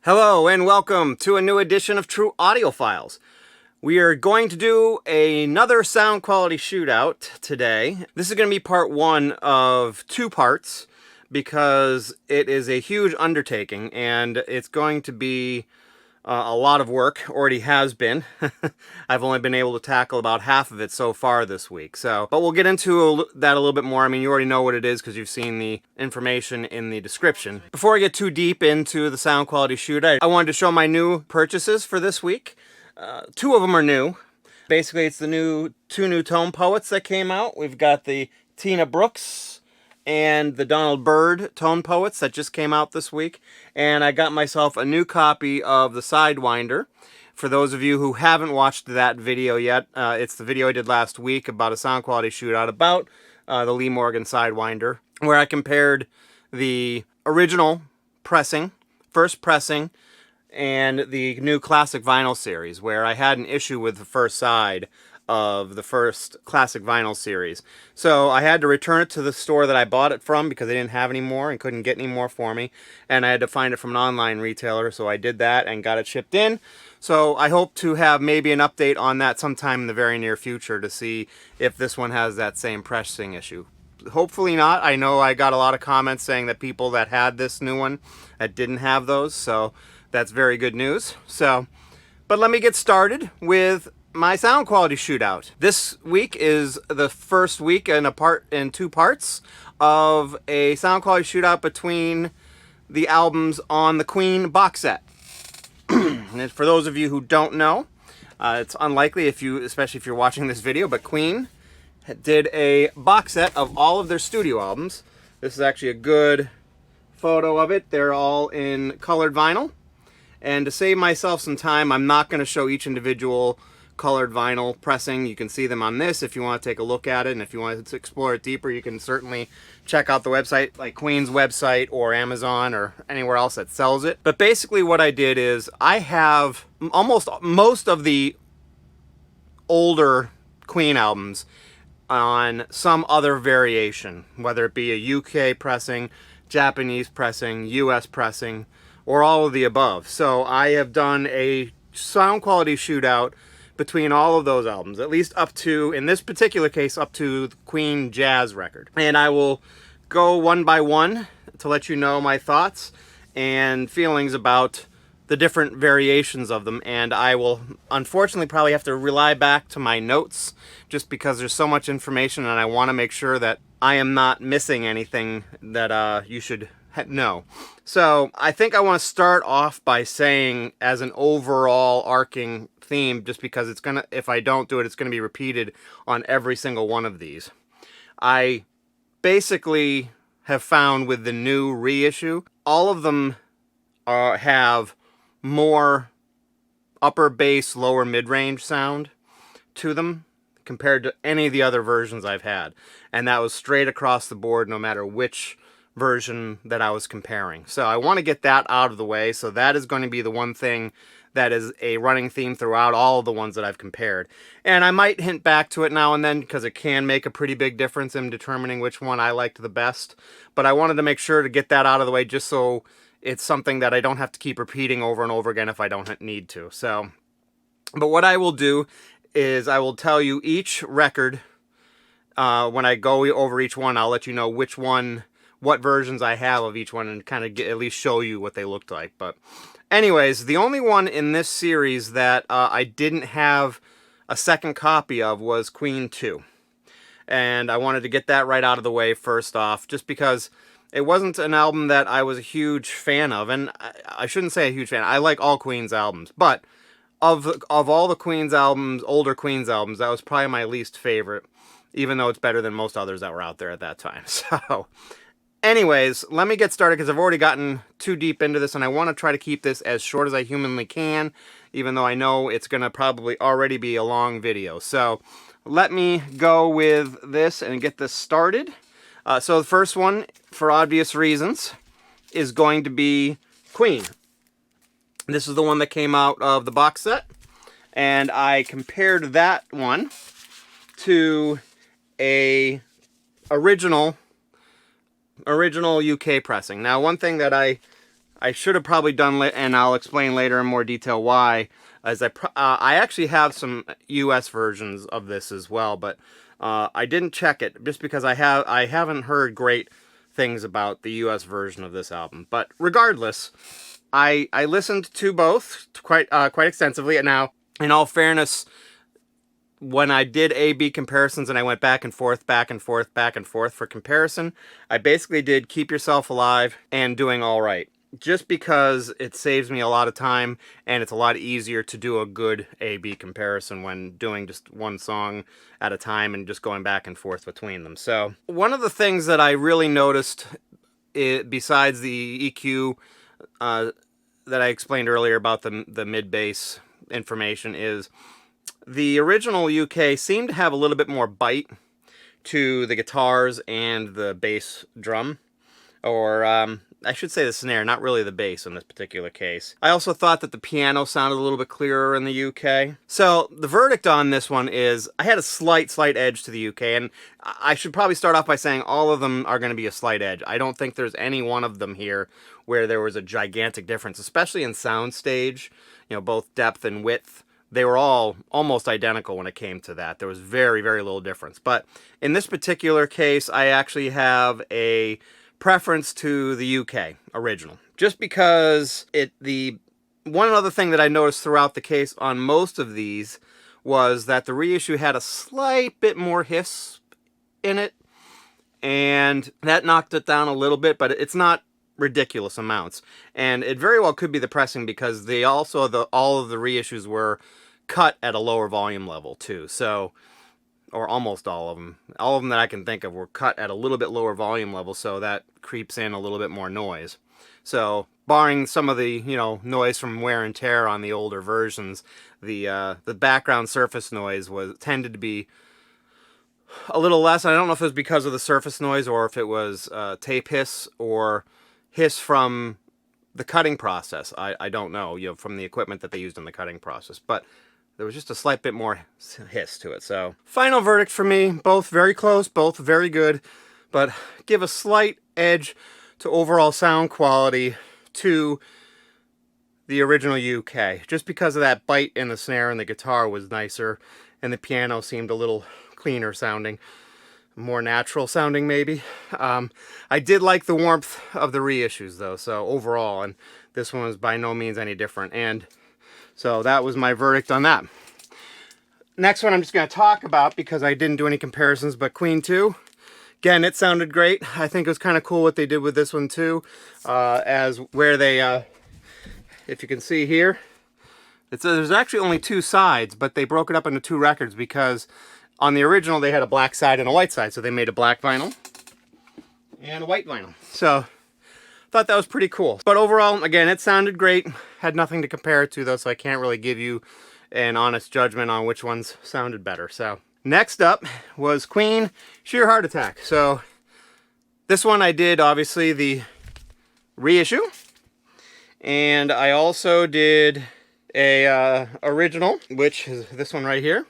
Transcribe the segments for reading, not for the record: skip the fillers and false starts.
Hello and welcome to a new edition of True Audiophiles. We are going to do another sound quality shootout today. This is going to be part one of two parts because it is a huge undertaking and it's going to be a lot of work. Already has been. I've only been able to tackle about half of it so far this week. But we'll get into that a little bit more. I mean, you already know what it is because you've seen the information in the description. Before I get too deep into the sound quality shootout, I wanted to show my new purchases for this week. Two of them are new. Basically, it's the two new tone poets that came out. We've got the Tina Brooks and the Donald Byrd tone poets that just came out this week. And I got myself a new copy of the Sidewinder. For those of you who haven't watched that video yet, it's the video I did last week about a sound quality shootout about the Lee Morgan Sidewinder, where I compared the original pressing, first pressing, and the new classic vinyl series, where I had an issue with the first side of the first classic vinyl series. So I had to return it to the store that I bought it from because they didn't have any more and couldn't get any more for me. And I had to find it from an online retailer, so I did that and got it shipped in. So I hope to have maybe an update on that sometime in the very near future to see if this one has that same pressing issue. Hopefully not. I know I got a lot of comments saying that people that had this new one that didn't have those, so that's very good news. But let me get started with my sound quality shootout. This week is the first week in two parts of a sound quality shootout between the albums on the Queen box set. And for those of you who don't know, it's unlikely especially if you're watching this video, but Queen did a box set of all of their studio albums. This is actually a good photo of it. They're all in colored vinyl. And to save myself some time, I'm not going to show each individual colored vinyl pressing. You can see them on this if you want to take a look at it, and if you want to explore it deeper, you can certainly check out the website, like Queen's website or Amazon or anywhere else that sells it. But basically what I did is I have most of the older Queen albums on some other variation, whether it be a UK pressing, Japanese pressing, US pressing, or all of the above. So I have done a sound quality shootout between all of those albums, at least up to, in this particular case, up to the Queen Jazz record. And I will go one by one to let you know my thoughts and feelings about the different variations of them. And I will unfortunately probably have to rely back to my notes just because there's so much information and I want to make sure that I am not missing anything that you should know. So I think I want to start off by saying, as an overall arcing theme, just because it's gonna, if I don't do it, it's gonna be repeated on every single one of these. I basically have found with the new reissue, all of them have more upper bass, lower mid-range sound to them compared to any of the other versions I've had. And that was straight across the board, no matter which version that I was comparing. So I want to get that out of the way. So that is going to be the one thing that is a running theme throughout all of the ones that I've compared. And I might hint back to it now and then because it can make a pretty big difference in determining which one I liked the best. But I wanted to make sure to get that out of the way just so it's something that I don't have to keep repeating over and over again if I don't need to. But what I will do is I will tell you each record. When I go over each one, I'll let you know what versions I have of each one and kind of at least show you what they looked like. But anyways, the only one in this series that I didn't have a second copy of was Queen 2. And I wanted to get that right out of the way first off, just because it wasn't an album that I was a huge fan of. And I shouldn't say a huge fan. I like all Queen's albums. But of all the Queen's albums, older Queen's albums, that was probably my least favorite, even though it's better than most others that were out there at that time. So anyways, let me get started because I've already gotten too deep into this and I want to try to keep this as short as I humanly can, even though I know it's going to probably already be a long video. So let me go with this and get this started. So the first one, for obvious reasons, is going to be Queen. This is the one that came out of the box set, and I compared that one to a original UK pressing. Now, one thing that I I should have probably done, and I'll explain later in more detail why, as I actually have some US versions of this as well, but I didn't check it just because I haven't heard great things about the US version of this album. But regardless, I listened to both quite extensively. And now, in all fairness, when I did A/B comparisons and I went back and forth for comparison, I basically did Keep Yourself Alive and Doing All Right, just because it saves me a lot of time and it's a lot easier to do a good A/B comparison when doing just one song at a time and just going back and forth between them. So one of the things that I really noticed, besides the EQ that I explained earlier about the mid-bass information, is the original UK seemed to have a little bit more bite to the guitars and the bass drum, or I should say the snare, not really the bass in this particular case. I also thought that the piano sounded a little bit clearer in the UK. So the verdict on this one is I had a slight edge to the UK, and I should probably start off by saying all of them are going to be a slight edge. I don't think there's any one of them here where there was a gigantic difference, especially in soundstage, both depth and width. They were all almost identical when it came to that. There was very, very little difference. But in this particular case, I actually have a preference to the UK original, just because one other thing that I noticed throughout the case on most of these was that the reissue had a slight bit more hiss in it, and that knocked it down a little bit, but it's not ridiculous amounts. And it very well could be the pressing, because all of the reissues were cut at a lower volume level too. So, or almost all of them that I can think of were cut at a little bit lower volume level, so that creeps in a little bit more noise. So barring some of the noise from wear and tear on the older versions, the background surface noise tended to be a little less. I don't know if it was because of the surface noise or if it was tape hiss or hiss from the cutting process. I don't know, from the equipment that they used in the cutting process, but there was just a slight bit more hiss to it. So final verdict for me, both very close, both very good, but give a slight edge to overall sound quality to the original UK, just because of that bite in the snare, and the guitar was nicer, and the piano seemed a little cleaner sounding, more natural sounding maybe. I did like the warmth of the reissues though, so overall, and this one was by no means any different. And so that was my verdict on that. Next one I'm just going to talk about because I didn't do any comparisons, but Queen 2. Again, it sounded great. I think it was kind of cool what they did with this one too, as where they, if you can see here, there's actually only two sides, but they broke it up into two records because on the original they had a black side and a white side, so they made a black vinyl and a white vinyl. So thought that was pretty cool. But overall, again, it sounded great. Had nothing to compare it to though, so I can't really give you an honest judgment on which ones sounded better. So next up was Queen Sheer Heart Attack. So this one I did obviously the reissue, and I also did a original, which is this one right here.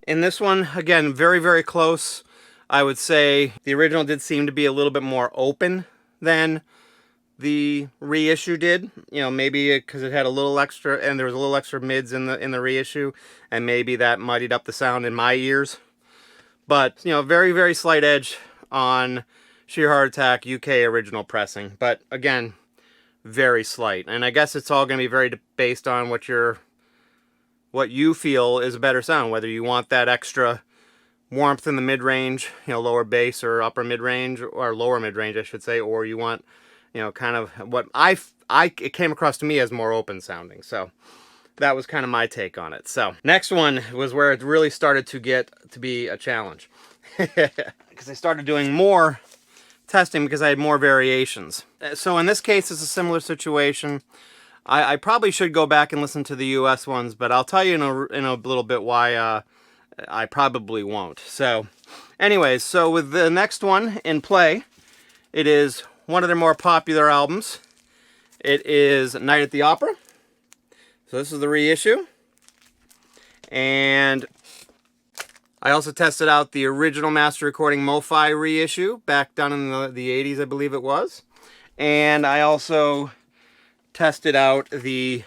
In this one, again, very, very close. I would say the original did seem to be a little bit more open than the reissue did. Maybe because it had a little extra, and there was a little extra mids in the reissue, and maybe that muddied up the sound in my ears. But, very, very slight edge on Sheer Heart Attack UK original pressing. But again, very slight. And I guess it's all going to be very based on what you feel is a better sound, whether you want that extra warmth in the mid-range, lower bass or upper mid-range, or lower mid-range I should say, or you want kind of what it came across to me as more open sounding. So that was kind of my take on it. So next one was where it really started to get to be a challenge, because I started doing more testing because I had more variations. So in this case, it's a similar situation. I probably should go back and listen to the US ones, but I'll tell you in a little bit why I probably won't. So anyways, so with the next one in play, it is one of their more popular albums. It is Night at the Opera. So this is the reissue. And I also tested out the original master recording Mofi reissue back down in the 80s, I believe it was. And I also tested out the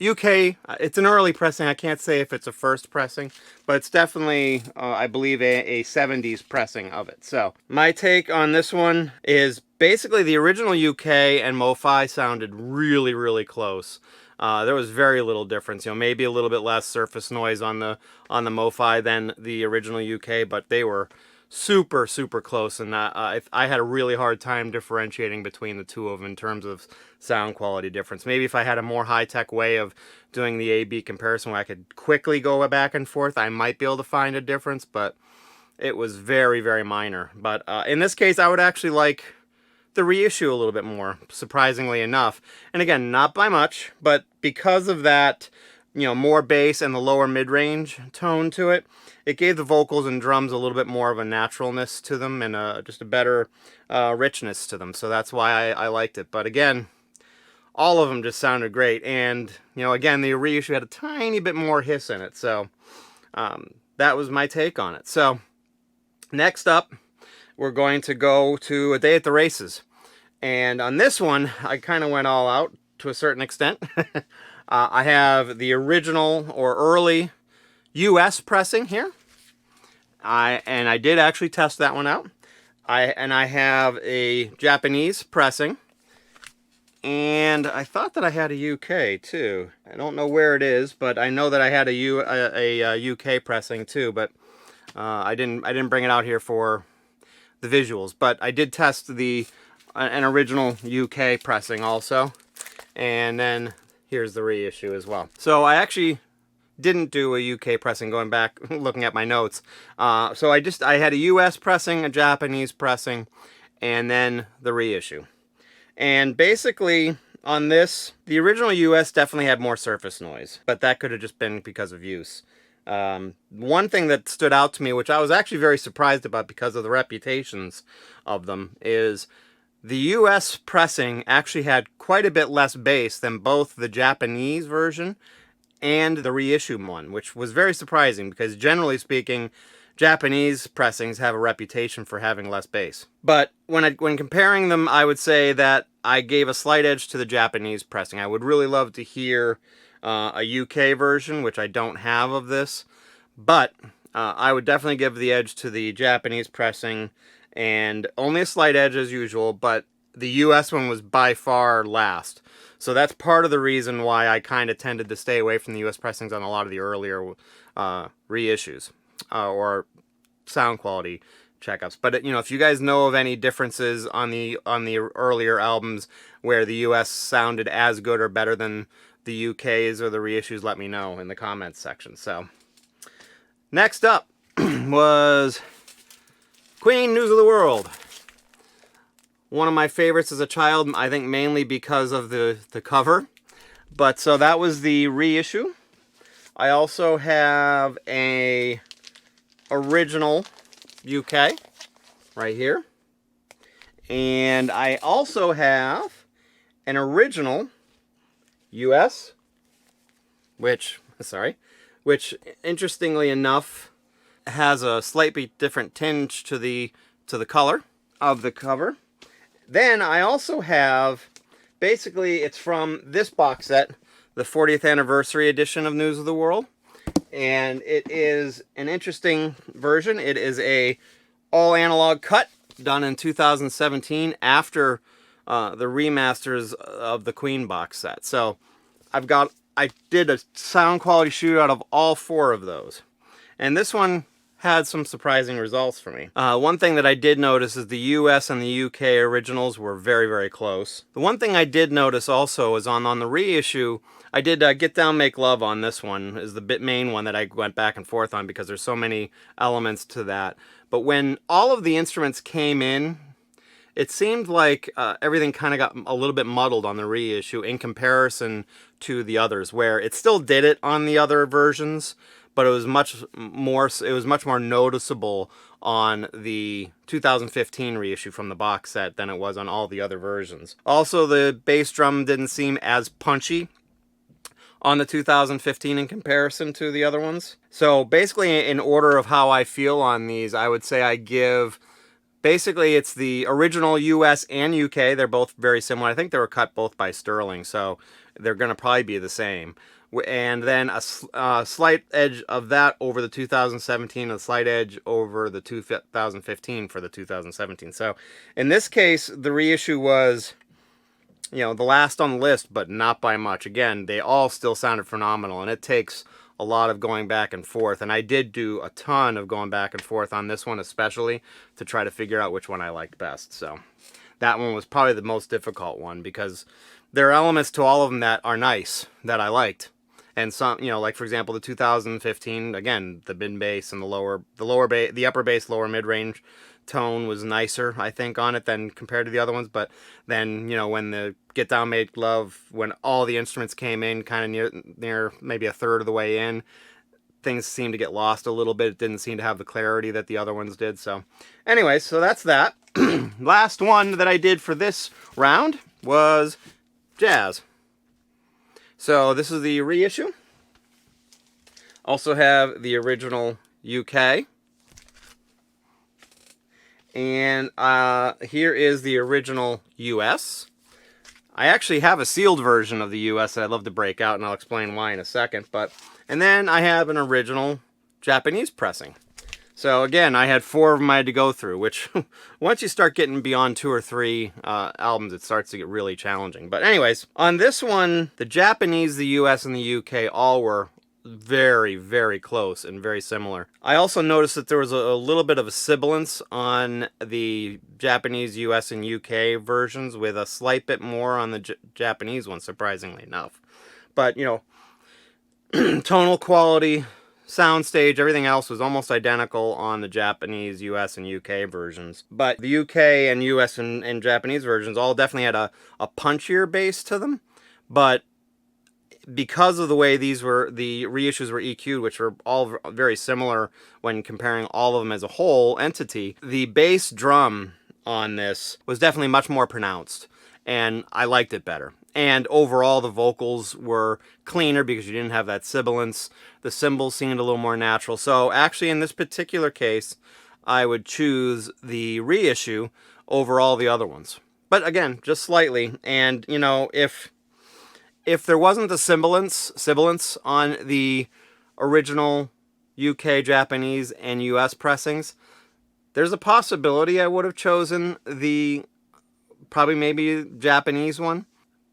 UK. It's an early pressing. I can't say if it's a first pressing, but it's definitely, I believe, a 70s pressing of it. So my take on this one is basically the original UK and Mofi sounded really, really close. There was very little difference. Maybe a little bit less surface noise on the Mofi than the original UK, but they were super, super close, and I had a really hard time differentiating between the two of them in terms of sound quality difference. Maybe if I had a more high-tech way of doing the A-B comparison where I could quickly go back and forth, I might be able to find a difference, but it was very, very minor. But in this case, I would actually like the reissue a little bit more, surprisingly enough. And again, not by much, but because of that, more bass and the lower mid-range tone to it, it gave the vocals and drums a little bit more of a naturalness to them and just a better richness to them. So that's why I liked it. But again, all of them just sounded great. And, again, the reissue had a tiny bit more hiss in it. So that was my take on it. So next up, we're going to go to A Day at the Races. And on this one, I kind of went all out to a certain extent. I have the original or early US pressing here. I did actually test that one out. I have a Japanese pressing. And I thought that I had a UK too. I don't know where it is, but I know that I had a UK pressing too, but I didn't bring it out here for the visuals. But I did test an original UK pressing also. And then here's the reissue as well. So I actually didn't do a UK pressing, going back looking at my notes. So I had a US pressing, a Japanese pressing, and then the reissue. And basically on this, the original US definitely had more surface noise, but that could have just been because of use. One thing that stood out to me, which I was actually very surprised about because of the reputations of them, is the US pressing actually had quite a bit less bass than both the Japanese version and the reissue one, which was very surprising because generally speaking, Japanese pressings have a reputation for having less bass. But when comparing them, I would say that I gave a slight edge to the Japanese pressing. I would really love to hear a UK version, which I don't have of this, but I would definitely give the edge to the Japanese pressing, and only a slight edge as usual, but the US one was by far last. So that's part of the reason why I kind of tended to stay away from the US pressings on a lot of the earlier reissues. Or sound quality checkups. But if you guys know of any differences on the earlier albums where the US sounded as good or better than the UK's or the reissues, let me know in the comments section. So next up was Queen News of the World. One of my favorites as a child, I think mainly because of the cover. But so that was the reissue. I also have a original UK right here, and I also have an original US, which interestingly enough has a slightly different tinge to the color of the cover. Then I also have, basically it's from this box set, the 40th anniversary edition of News of the World. And it is an interesting version. It is a all analog cut done in 2017 after the remasters of the Queen box set. So I did a sound quality shootout of all four of those. And this one had some surprising results for me. One thing that I did notice is the US and the UK originals were very, very close. The one thing I did notice also is on the reissue, I did Get Down, Make Love on this one, is the main one that I went back and forth on because there's so many elements to that. But when all of the instruments came in, it seemed like everything kind of got a little bit muddled on the reissue in comparison to the others, where it still did it on the other versions, but it was much more noticeable on the 2015 reissue from the box set than it was on all the other versions. Also, the bass drum didn't seem as punchy on the 2015 in comparison to the other ones. So basically, in order of how I feel on these, I would say I give basically it's the original US and UK. They're both very similar. I think they were cut both by Sterling, so they're going to probably be the same. And then a slight edge of that over the 2017, a slight edge over the 2015 for the 2017. So in this case, the reissue was, you know, the last on the list, but not by much. Again, they all still sounded phenomenal, and it takes a lot of going back and forth. And I did do a ton of going back and forth on this one, especially to try to figure out which one I liked best. So that one was probably the most difficult one, because there are elements to all of them that are nice, that I liked. And some, you know, like for example, the 2015, again, the mid bass and the upper bass, lower mid range tone was nicer, I think, on it than compared to the other ones. But then, you know, when the Get Down Make Love, when all the instruments came in kind of near maybe a third of the way in, things seemed to get lost a little bit. It didn't seem to have the clarity that the other ones did. So anyway, so that's that. Last one that I did for this round was jazz. So this is the reissue. Also have the original UK. And here is the original US. I actually have a sealed version of the US that I'd love to break out, and I'll explain why in a second. And then I have an original Japanese pressing. So again, I had 4 of them I had to go through, which once you start getting beyond 2 or 3 albums, it starts to get really challenging. But anyways, on this one, the Japanese, the US, and the UK all were very, very close and very similar. I also noticed that there was a little bit of a sibilance on the Japanese, US, and UK versions, with a slight bit more on the Japanese one, surprisingly enough. But, you know, tonal quality, soundstage, everything else was almost identical on the Japanese, US, and UK versions. But the UK and US and Japanese versions all definitely had a punchier bass to them. But because of the way the reissues were EQ'd, which were all very similar when comparing all of them as a whole entity, the bass drum on this was definitely much more pronounced, and I liked it better. And overall, the vocals were cleaner because you didn't have that sibilance. The cymbals seemed a little more natural. So actually, in this particular case, I would choose the reissue over all the other ones. But again, just slightly. And, you know, if there wasn't the sibilance on the original UK, Japanese, and US pressings, there's a possibility I would have chosen probably maybe Japanese one.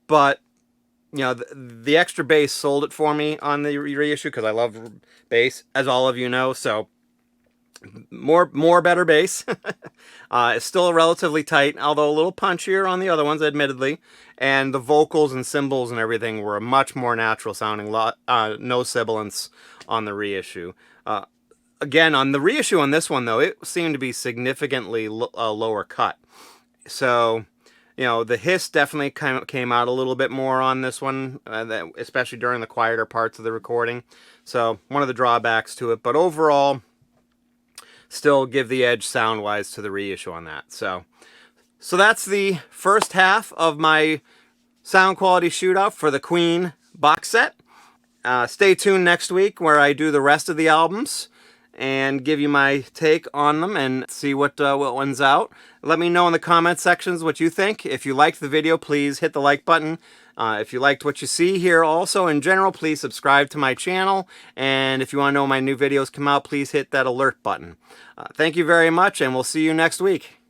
But, you know, the extra bass sold it for me on the reissue, because I love bass, as all of you know. So more better bass. It's still relatively tight, although a little punchier on the other ones, admittedly. And the vocals and cymbals and everything were much more natural sounding. No sibilance on the reissue. Again, on the reissue on this one, though, it seemed to be significantly lower cut. So, you know, the hiss definitely came out a little bit more on this one, especially during the quieter parts of the recording. So, one of the drawbacks to it. But overall, still give the edge sound-wise to the reissue on that. So that's the first half of my sound quality shootout for the Queen box set. Stay tuned next week, where I do the rest of the albums and give you my take on them and see what one's out. Let me know in the comment sections what you think. If you liked the video, please hit the like button. If you liked what you see here also in general, please subscribe to my channel. And if you want to know when my new videos come out, please hit that alert button. Thank you very much, and we'll see you next week.